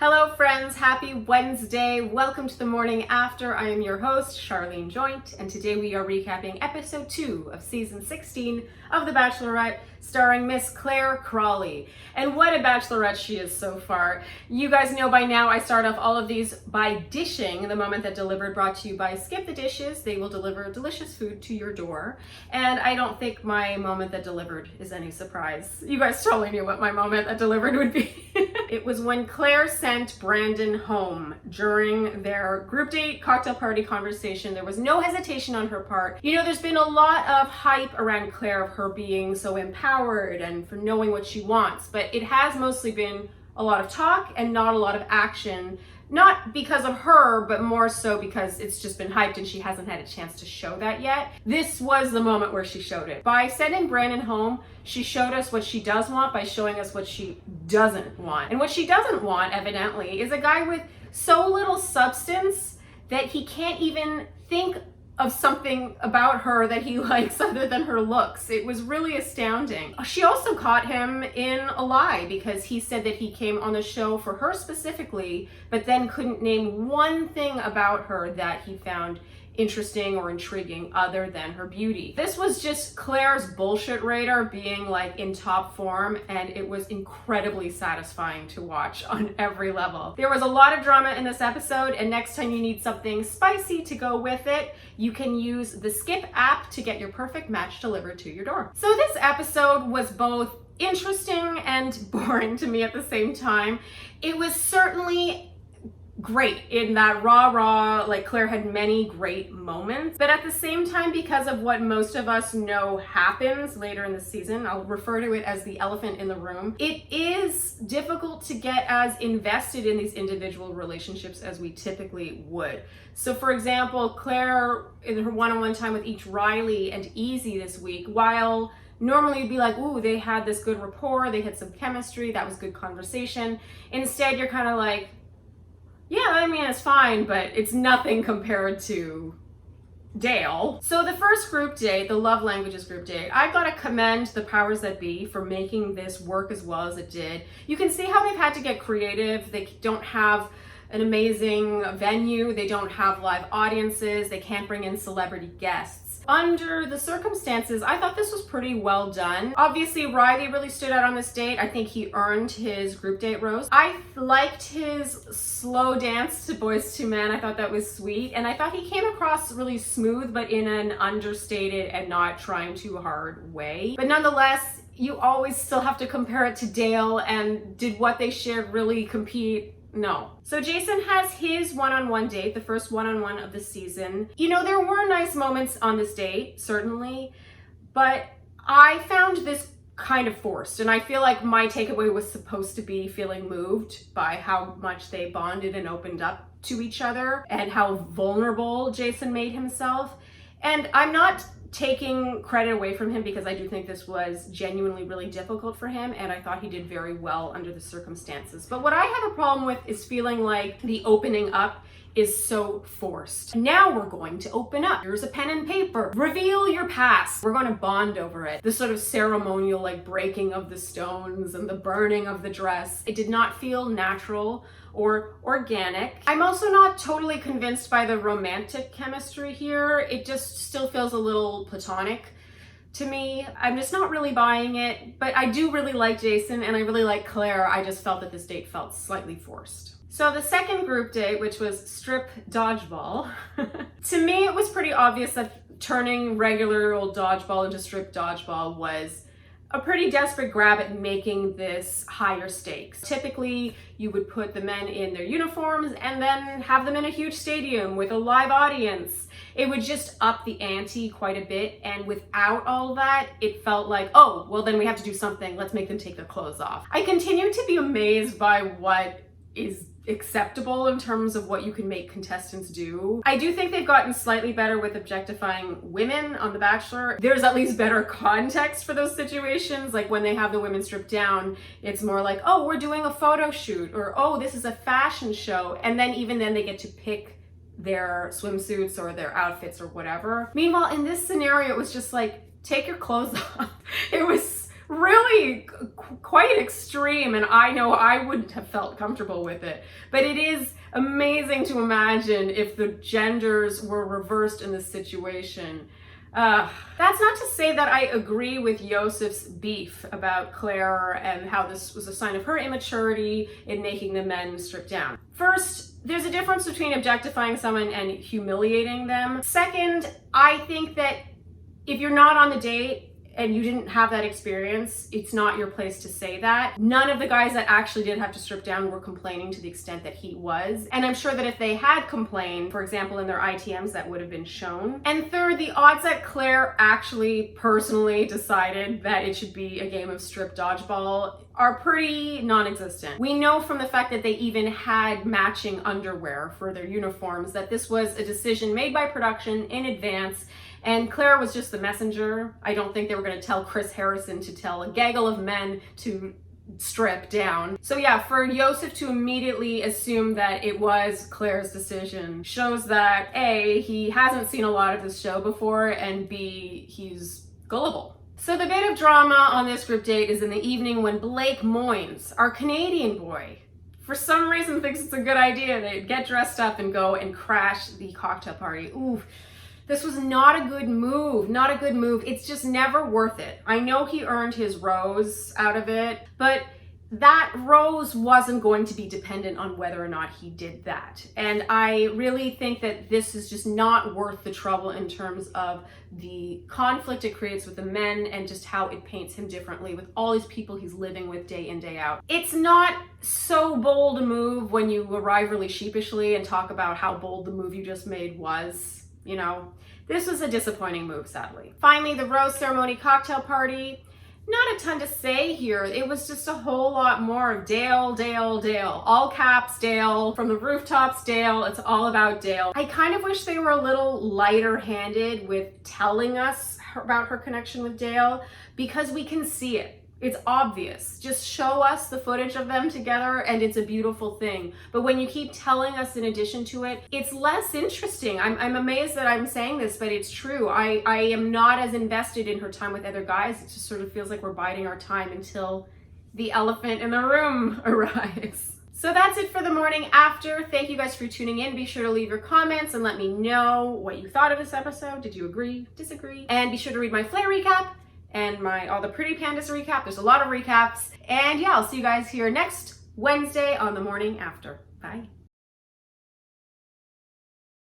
Hello friends, happy Wednesday. Welcome to the morning after. I am your host, Sharleen Joynt, and today we are recapping episode 2 of season 16 of The Bachelorette, starring Miss Claire Crawley. And what a bachelorette she is so far. You guys know by now I start off all of these by dishing the moment that delivered, brought to you by Skip the Dishes. They will deliver delicious food to your door. And I don't think my moment that delivered is any surprise. You guys totally knew what my moment that delivered would be. It was when Claire sent Brandon home during their group date cocktail party conversation. There was no hesitation on her part. You know, there's been a lot of hype around Claire of her being so empowered and for knowing what she wants, but it has mostly been a lot of talk and not a lot of action. Not because of her, but more so because it's just been hyped and she hasn't had a chance to show that yet. This was the moment where she showed it. By sending Brandon home, she showed us what she does want by showing us what she doesn't want. And what she doesn't want, evidently, is a guy with so little substance that he can't even think of something about her that he likes other than her looks. It was really astounding. She also caught him in a lie because he said that he came on the show for her specifically, but then couldn't name one thing about her that he found interesting or intriguing other than her beauty. This was just Claire's bullshit radar being like in top form, and it was incredibly satisfying to watch on every level. There was a lot of drama in this episode, and next time you need something spicy to go with it, you can use the Skip app to get your perfect match delivered to your door. So this episode was both interesting and boring to me at the same time. It was certainly great in that raw, like Claire had many great moments, but at the same time, because of what most of us know happens later in the season, I'll refer to it as the elephant in the room, it is difficult to get as invested in these individual relationships as we typically would. So for example, Claire in her one-on-one time with each Riley and Easy this week, while normally you'd be like, ooh, they had this good rapport, they had some chemistry, that was good conversation. Instead, you're kind of like, yeah, I mean, it's fine, but it's nothing compared to Dale. So the first group date, the love languages group date, I've got to commend the powers that be for making this work as well as it did. You can see how they've had to get creative. They don't have an amazing venue. They don't have live audiences. They can't bring in celebrity guests. Under the circumstances, I thought this was pretty well done. Obviously, Riley really stood out on this date. I think he earned his group date rose. I liked his slow dance to Boys to Men. I thought that was sweet. And I thought he came across really smooth, but in an understated and not trying too hard way. But nonetheless, you always still have to compare it to Dale, and did what they shared really compete? No. So Jason has his one-on-one date, the first one-on-one of the season. You know, there were nice moments on this date, certainly, but I found this kind of forced, and I feel like my takeaway was supposed to be feeling moved by how much they bonded and opened up to each other and how vulnerable Jason made himself. And I'm not taking credit away from him because I do think this was genuinely really difficult for him, and I thought he did very well under the circumstances. But what I have a problem with is feeling like the opening up is so forced. Now we're going to open up. Here's a pen and paper. Reveal your past. We're going to bond over it. The sort of ceremonial like breaking of the stones and the burning of the dress. It did not feel natural or organic. I'm also not totally convinced by the romantic chemistry here. It just still feels a little platonic to me. I'm just not really buying it, but I do really like Jason and I really like Claire. I just felt that this date felt slightly forced. So the second group date, which was strip dodgeball, to me it was pretty obvious that turning regular old dodgeball into strip dodgeball was a pretty desperate grab at making this higher stakes. Typically, you would put the men in their uniforms and then have them in a huge stadium with a live audience. It would just up the ante quite a bit, and without all that, it felt like, oh, well then we have to do something, let's make them take their clothes off. I continue to be amazed by what is acceptable in terms of what you can make contestants do. I do think they've gotten slightly better with objectifying women on The Bachelor. There's at least better context for those situations. Like when they have the women stripped down, it's more like, oh, we're doing a photo shoot, or oh, this is a fashion show. And then even then they get to pick their swimsuits or their outfits or whatever. Meanwhile, in this scenario, it was just like, take your clothes off. It was really quite extreme, and I know I wouldn't have felt comfortable with it. But it is amazing to imagine if the genders were reversed in this situation. That's not to say that I agree with Yosef's beef about Claire and how this was a sign of her immaturity in making the men strip down. First, there's a difference between objectifying someone and humiliating them. Second, I think that if you're not on the date and you didn't have that experience, it's not your place to say that. None of the guys that actually did have to strip down were complaining to the extent that he was. And I'm sure that if they had complained, for example, in their ITMs, that would have been shown. And third, the odds that Claire actually personally decided that it should be a game of strip dodgeball are pretty non-existent. We know from the fact that they even had matching underwear for their uniforms that this was a decision made by production in advance, and Claire was just the messenger. I don't think they were going to tell Chris Harrison to tell a gaggle of men to strip down. So yeah, for Yosef to immediately assume that it was Claire's decision shows that A, he hasn't seen a lot of this show before, and B, he's gullible. So the bit of drama on this group date is in the evening when Blake Moynes, our Canadian boy, for some reason thinks it's a good idea to get dressed up and go and crash the cocktail party. Ooh. This was not a good move, not a good move. It's just never worth it. I know he earned his rose out of it, but that rose wasn't going to be dependent on whether or not he did that. And I really think that this is just not worth the trouble in terms of the conflict it creates with the men and just how it paints him differently with all these people he's living with day in, day out. It's not so bold a move when you arrive really sheepishly and talk about how bold the move you just made was. You know, this was a disappointing move, sadly. Finally, the rose ceremony cocktail party. Not a ton to say here. It was just a whole lot more of Dale, Dale, Dale. All caps Dale, from the rooftops Dale. It's all about Dale. I kind of wish they were a little lighter handed with telling us about her connection with Dale, because we can see it. It's obvious. Just show us the footage of them together and it's a beautiful thing. But when you keep telling us in addition to it, it's less interesting. I'm amazed that I'm saying this, but it's true. I am not as invested in her time with other guys. It just sort of feels like we're biding our time until the elephant in the room arrives. So that's it for the morning after. Thank you guys for tuning in. Be sure to leave your comments and let me know what you thought of this episode. Did you agree, disagree? And be sure to read my Flare recap and my All the Pretty Pandas recap. There's a lot of recaps. And yeah, I'll see you guys here next Wednesday on the morning after. Bye.